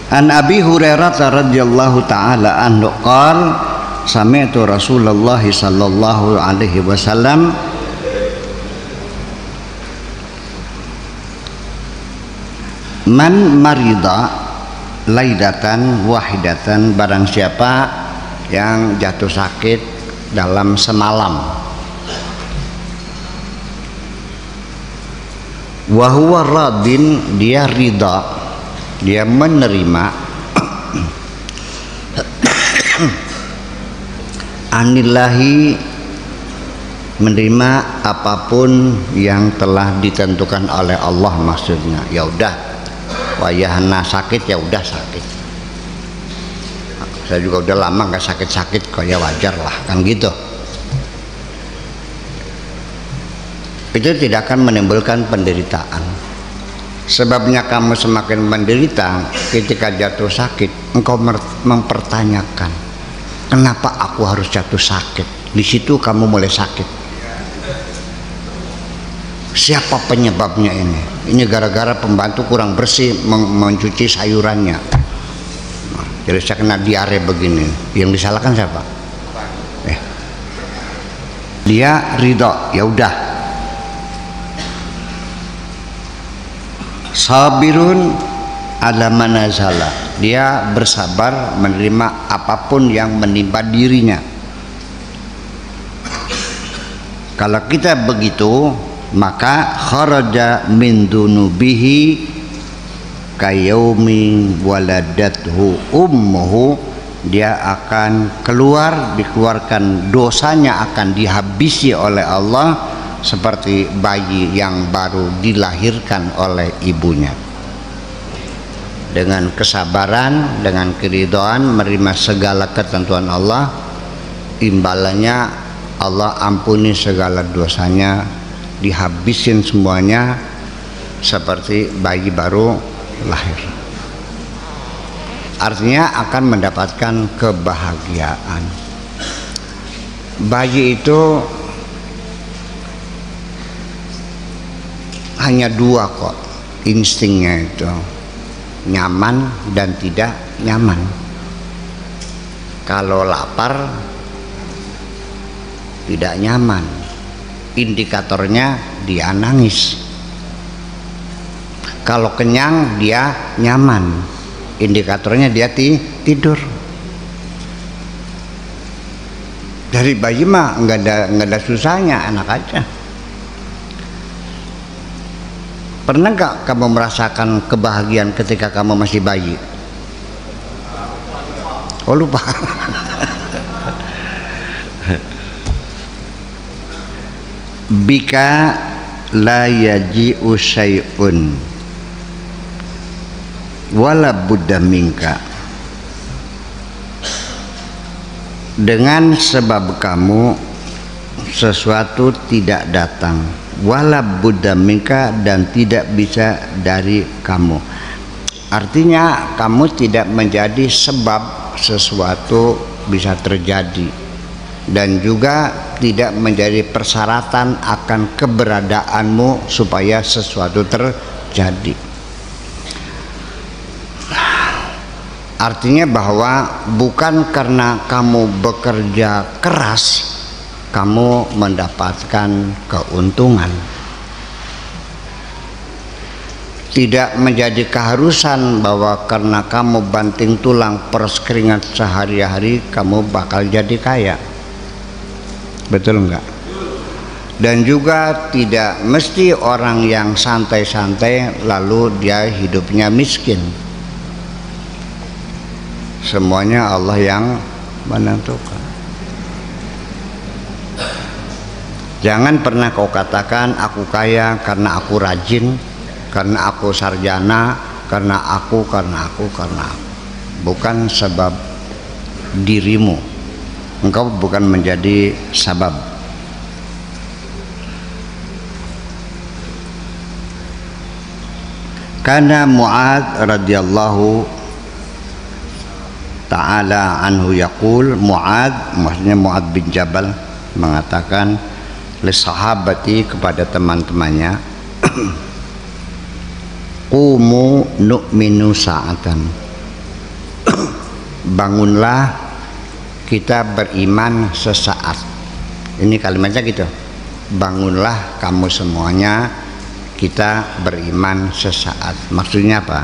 An Abi Hurairah radhiyallahu taala anhu qala sami'tu Rasulullah sallallahu alaihi wasallam man marida laidatan wahidatan, barang siapa yang jatuh sakit dalam semalam, wa huwa radin, dia ridha, dia menerima anillahi, menerima apapun yang telah ditentukan oleh Allah. Maksudnya ya udah, wayahna sakit ya udah sakit. Saya juga udah lama nggak sakit-sakit kok, ya wajar lah kan gitu. Itu tidak akan menimbulkan penderitaan. Sebabnya kamu semakin menderita ketika jatuh sakit, engkau mempertanyakan, kenapa aku harus jatuh sakit? Di situ kamu mulai sakit. Siapa penyebabnya ini? Ini gara-gara pembantu kurang bersih mencuci sayurannya. Jadi saya kena diare begini. Yang disalahkan siapa? Dia ridho, ya udah. Sabirun ala manazala, dia bersabar menerima apapun yang menimpa dirinya. Kalau kita begitu, maka kharaja min dunubihi kayaumi waladathu ummuhu, dia akan dikeluarkan dosanya, akan dihabisi oleh Allah seperti bayi yang baru dilahirkan oleh ibunya. Dengan kesabaran, dengan keridhaan menerima segala ketentuan Allah, imbalannya Allah ampuni segala dosanya, dihabisin semuanya seperti bayi baru lahir. Artinya akan mendapatkan kebahagiaan. Bayi itu hanya dua kok instingnya itu, nyaman dan tidak nyaman. Kalau lapar tidak nyaman, indikatornya dia nangis. Kalau kenyang dia nyaman, indikatornya dia tidur. Dari bayi mah nggak ada susahnya, enak aja. Pernah nggak kamu merasakan kebahagiaan ketika kamu masih bayi? Oh lupa. Bika la yaji'u syai'un wala budda minka, dengan sebab kamu sesuatu tidak datang, wala budda minka, dan tidak bisa dari kamu. Artinya kamu tidak menjadi sebab sesuatu bisa terjadi, dan juga tidak menjadi persyaratan akan keberadaanmu supaya sesuatu terjadi. Artinya bahwa bukan karena kamu bekerja keras kamu mendapatkan keuntungan. Tidak menjadi keharusan bahwa karena kamu banting tulang peras keringat sehari-hari kamu bakal jadi kaya. Betul enggak? Dan juga tidak mesti orang yang santai-santai lalu dia hidupnya miskin. Semuanya Allah yang menentukan. Jangan pernah kau katakan aku kaya karena aku rajin, karena aku sarjana, karena aku. Bukan sebab dirimu. Engkau bukan menjadi sabab. Karena Mu'adz radhiyallahu ta'ala anhu yaqul, Mu'adz maksudnya Mu'adz bin Jabal mengatakan li sahabati kepada teman-temannya, qumu nu'minu sa'atan, bangunlah kita beriman sesaat. Ini kalimatnya gitu, bangunlah kamu semuanya kita beriman sesaat. Maksudnya apa?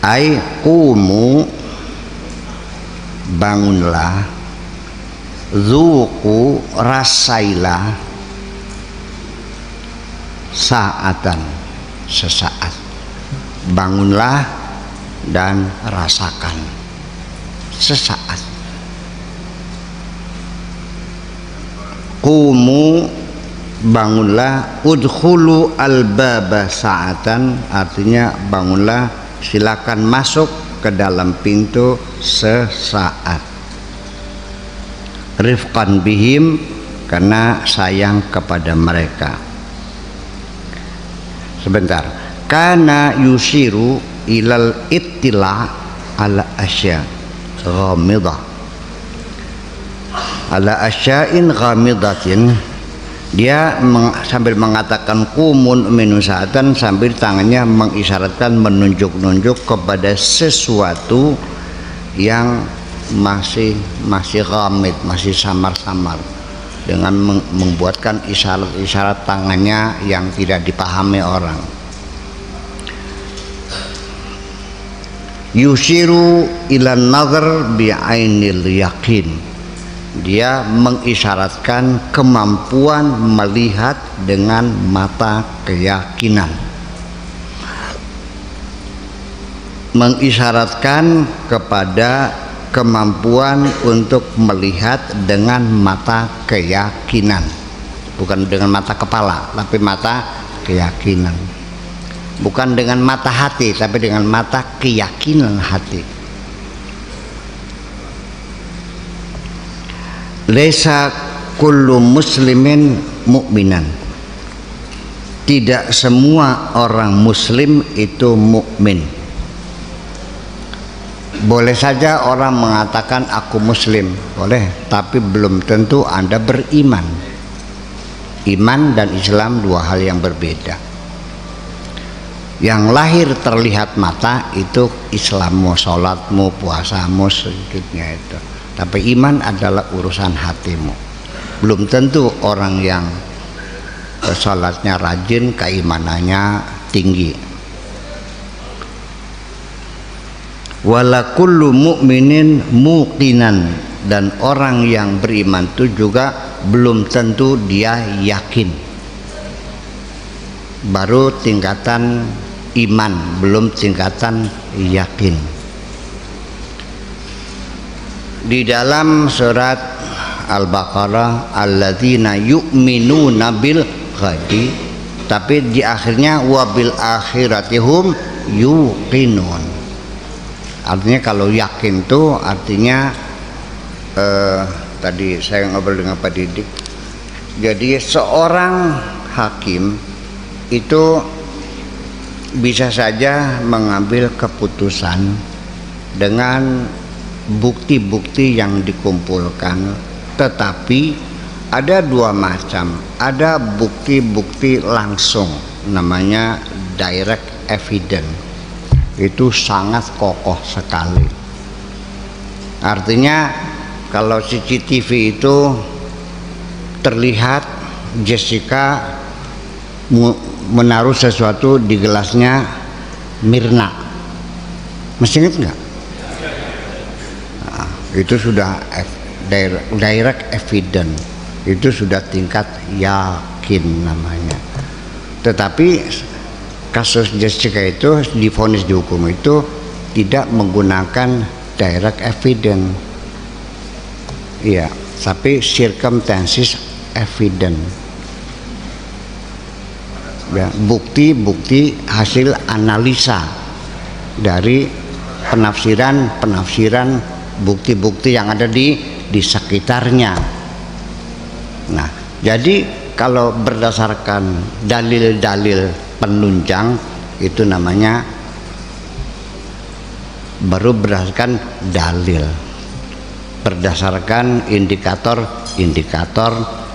Ai qumu, bangunlah, zuku, rasailah, saatan, sesaat. Bangunlah dan rasakan sesaat. Qumu, bangunlah, udkhulu al-baba sa'atan, artinya bangunlah, silakan masuk ke dalam pintu sesaat. Rifqan bihim, karena sayang kepada mereka. Sebentar. Kana yusiru ilal ittila ala asya ghamidah, ala asya'in ghamidatin. Dia sambil mengatakan kumun minusatan, sambil tangannya mengisyaratkan, menunjuk-nunjuk kepada sesuatu yang masih ghamid, masih samar-samar, dengan membuatkan isyarat-isyarat tangannya yang tidak dipahami orang. Yusiru ilan nazar bi'ainil yakin, dia mengisyaratkan kemampuan melihat dengan mata keyakinan, mengisyaratkan kepada kemampuan untuk melihat dengan mata keyakinan, bukan dengan mata kepala tapi mata keyakinan, bukan dengan mata hati tapi dengan mata keyakinan hati. Laisa kullu muslimin mu'minan, tidak semua orang muslim itu mukmin. Boleh saja orang mengatakan aku muslim, boleh, tapi belum tentu Anda beriman. Iman dan Islam dua hal yang berbeda. Yang lahir terlihat mata itu Islammu, sholatmu, puasamu, sedikitnya itu. Tapi iman adalah urusan hatimu. Belum tentu orang yang sholatnya rajin, keimanannya tinggi. Wala kullu mu'minin muqinan, dan orang yang beriman itu juga belum tentu dia yakin. Baru tingkatan iman, belum tingkatan yakin. Di dalam surat Al-Baqarah, alladzina yu'minuna bil ghaibi, tapi di akhirnya wabil akhiratihum yuqinun. Artinya kalau yakin itu artinya tadi saya ngobrol dengan Pak Didik, jadi seorang hakim itu bisa saja mengambil keputusan dengan bukti-bukti yang dikumpulkan, tetapi ada dua macam. Ada bukti-bukti langsung, namanya direct evidence, itu sangat kokoh sekali. Artinya kalau CCTV itu terlihat Jessica menaruh sesuatu di gelasnya Mirna, masih ingat nggak? Nah, itu sudah direct evidence, itu sudah tingkat yakin namanya. Tetapi kasus Jessica itu divonis dihukum itu tidak menggunakan direct evidence, iya, tapi circumstances evidence, ya, bukti-bukti hasil analisa dari penafsiran bukti-bukti yang ada di sekitarnya. Nah, jadi kalau berdasarkan dalil-dalil penunjang itu namanya baru berdasarkan dalil. Berdasarkan indikator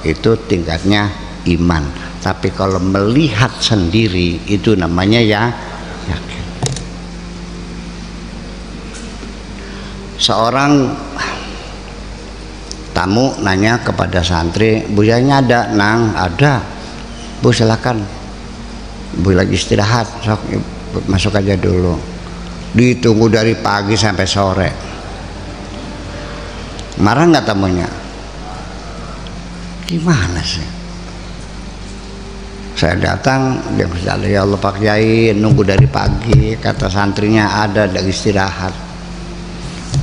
itu tingkatnya iman. Tapi kalau melihat sendiri itu namanya ya yakin. seorang tamu nanya kepada santri, buyanya ada? Nang, ada. Bu silakan, bu lagi istirahat, sok masuk aja dulu. Ditunggu dari pagi sampai sore. Marah nggak tamunya? Gimana sih? Saya datang, dia bilang, ya Allah Pak Kiai, nunggu dari pagi, kata santrinya ada istirahat.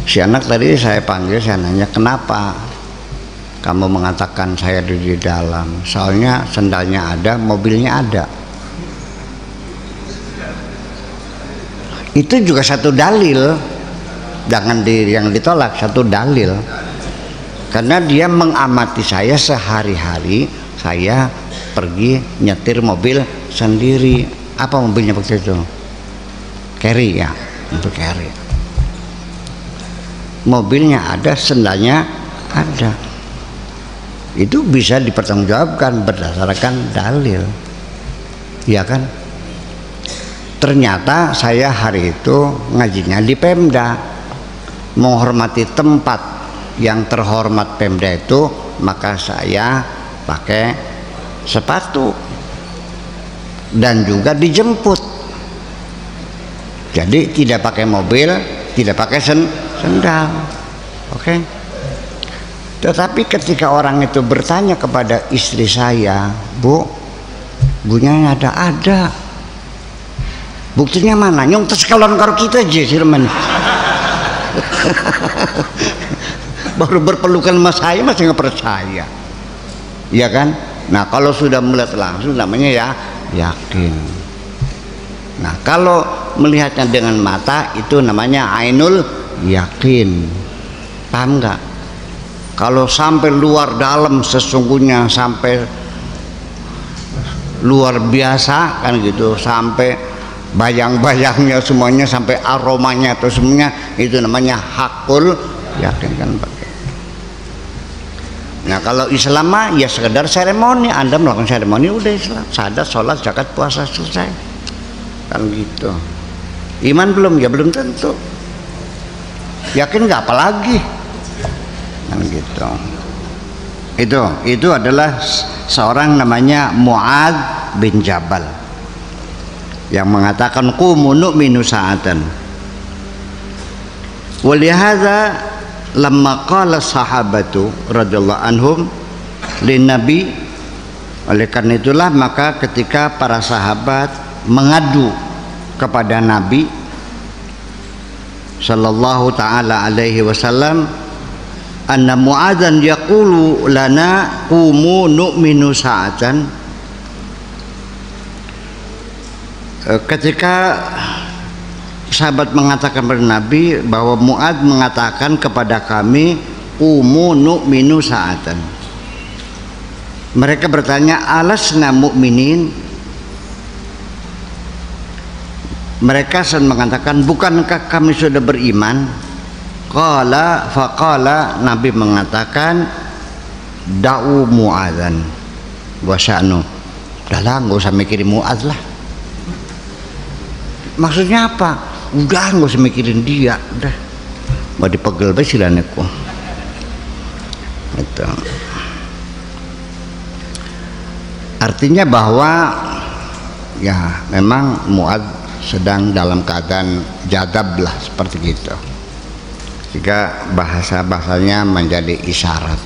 Si anak tadi saya panggil, saya nanya, kenapa kamu mengatakan saya di dalam? Soalnya sendalnya ada, mobilnya ada. Itu juga satu dalil, jangan yang ditolak, satu dalil. Karena dia mengamati saya sehari-hari, saya pergi nyetir mobil sendiri. Apa mobilnya waktu itu? Carry ya, untuk carry. Mobilnya ada, sendalnya ada. Itu bisa dipertanggungjawabkan berdasarkan dalil, ya kan? Ternyata saya hari itu ngajinya di Pemda, menghormati tempat yang terhormat Pemda itu, maka saya pakai sepatu dan juga dijemput. Jadi tidak pakai mobil, tidak pakai sendal. Oke. Tetapi ketika orang itu bertanya kepada istri saya, Bu, bunya ada. Buktinya mana? Nyong tersekalon karo kita aja sirman. Baru berpelukan sama saya masih nggak percaya, ya kan? Nah kalau sudah melihat langsung namanya ya yakin. Nah kalau melihatnya dengan mata itu namanya ainul yakin. Paham nggak? Kalau sampai luar dalam sesungguhnya, sampai luar biasa kan gitu, sampai bayang-bayangnya semuanya, sampai aromanya atau semuanya, itu namanya hakul yakin kan. Nah kalau Islam mah ya sekedar seremoni, Anda melakukan seremoni udah Islam, sadat, sholat, zakat, puasa, selesai kan gitu. Iman belum? Ya belum tentu. Yakin nggak, apalagi kan gitu. Itu adalah seorang namanya Mu'adz bin Jabal yang mengatakan qumu nu'minu sa'atan. Walihadza lamma qala sahabatu radhiyallahu anhum lin nabi, oleh karena itulah maka ketika para sahabat mengadu kepada Nabi sallallahu taala alaihi wasallam, anna Mu'adzan yaqulu lana qumu nu'minu sa'atan, ketika sahabat mengatakan kepada Nabi bahwa Mu'adz mengatakan kepada kami qumu nu'minu sa'atan, mereka bertanya alasna mu'minin, mereka mengatakan bukankah kami sudah beriman? Faqala Nabi mengatakan da'u Mu'adzan wa sya'nu, udahlah nggak usah mikirin Mu'adz lah. Maksudnya apa? Udah nggak usah mikirin dia, udah mau dipegel besilanku itu. Artinya bahwa ya memang Mu'adz sedang dalam keadaan jadab lah, seperti gitu, jika bahasanya menjadi isyarat.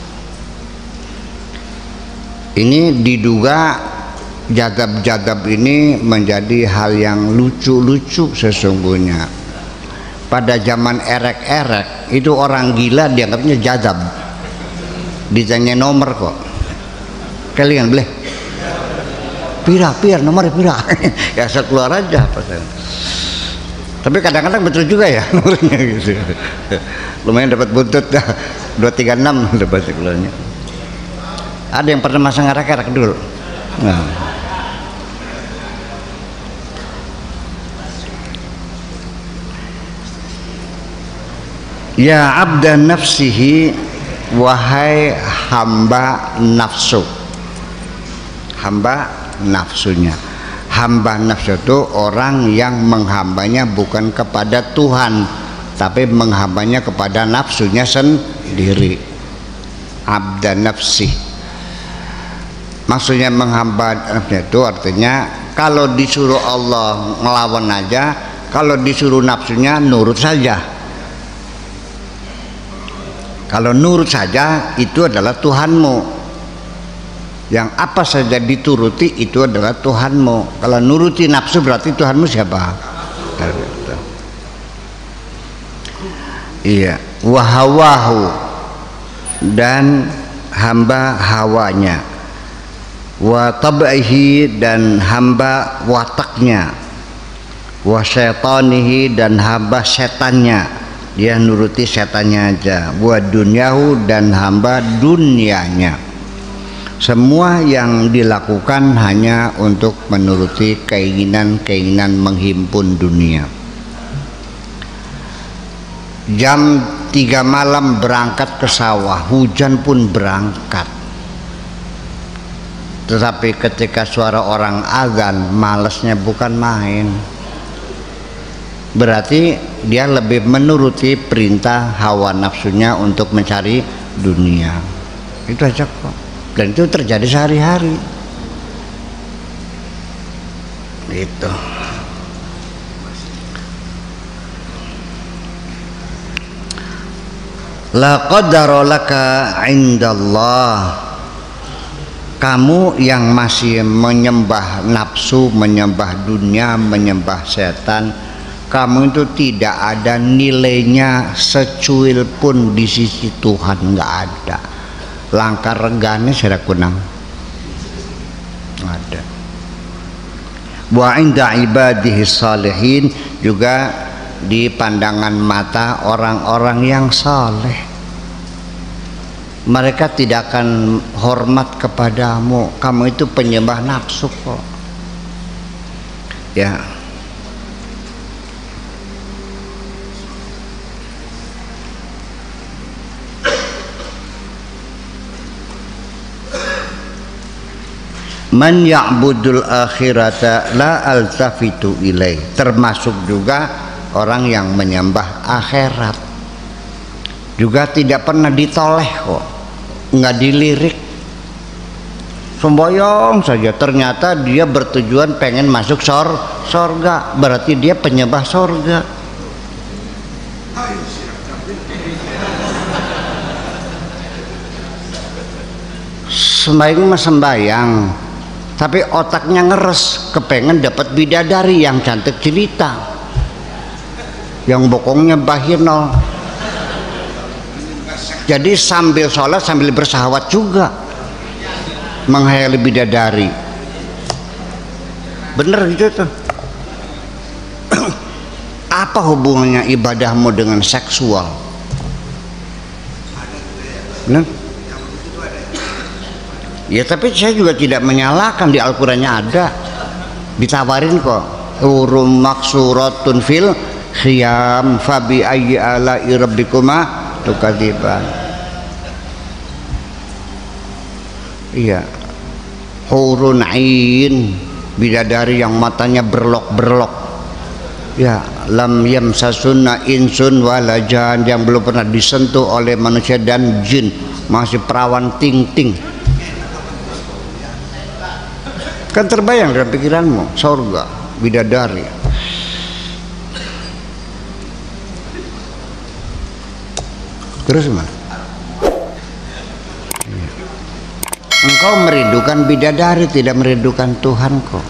Ini diduga jadab-jadab ini menjadi hal yang lucu-lucu sesungguhnya. Pada zaman erek-erek itu orang gila dianggapnya jadab, ditanya nomor kok, kalian boleh pira nomornya pira ya saya keluar aja pasal. Tapi kadang-kadang betul juga ya nomornya gitu, lumayan dapat buntut dah 236 dapat keluarnya. Ada yang pernah masang erek-erek dulu. Nah. Ya abdan nafsihi, wahai hamba nafsu. Hamba nafsunya. Hamba nafsu itu orang yang menghambanya bukan kepada Tuhan, tapi menghambanya kepada nafsunya sendiri. Abda nafsi, maksudnya menghamba itu artinya kalau disuruh Allah ngelawan aja, kalau disuruh nafsunya nurut saja. Kalau nurut saja itu adalah Tuhanmu, yang apa saja dituruti itu adalah Tuhanmu. Kalau nuruti nafsu berarti Tuhanmu siapa? Iya, wahawahu, dan hamba hawanya, wa tab'ihi, dan hamba wataknya, wa syaitanihi, dan hamba setannya, dia nuruti setannya aja, wa dunyahu, dan hamba dunianya. Semua yang dilakukan hanya untuk menuruti keinginan-keinginan menghimpun dunia. Jam 3 malam berangkat ke sawah, hujan pun berangkat. Tetapi ketika suara orang azan, malesnya bukan main. Berarti dia lebih menuruti perintah hawa nafsunya untuk mencari dunia. Itu aja kok. Dan itu terjadi sehari-hari. Gitu. La qadara laka indallah. Kamu yang masih menyembah nafsu, menyembah dunia, menyembah setan, kamu itu tidak ada nilainya secuil pun di sisi Tuhan, nggak ada. Langkah regane sira kunang ada. Wa inda ibadihi salihin, juga di pandangan mata orang-orang yang saleh, mereka tidak akan hormat kepadamu. Kamu itu penyembah nafsu kok. Ya. Man ya'budul akhirata la altafitu ilaih, termasuk juga orang yang menyembah akhirat, juga tidak pernah ditoleh kok, nggak dilirik. Semboyong saja, ternyata dia bertujuan pengen masuk sorga, berarti dia penyembah sorga. Sembahyang mah sembahyang, tapi otaknya ngeres, kepengen dapat bidadari yang cantik jelita, yang bokongnya bahino. Jadi sambil sholat sambil bersahwat juga, menghayali bidadari. Bener gitu tuh. Apa hubungannya ibadahmu dengan seksual? Bener? Ya tapi saya juga tidak menyalahkan, di Al-Qurannya ada, ditawarin kok. Urum maksuratun fil khiyam fabi ayyi ala'i rabbikuma tukadziban. Iya, hurun ain, bidadari yang matanya berlok-berlok. Ya, lam yamsasunna insun wala jan, yang belum pernah disentuh oleh manusia dan jin, masih perawan ting-ting. Kan terbayang dalam pikiranmu surga, bidadari. Terus mana? Engkau merindukan bidadari, tidak merindukan Tuhan kok.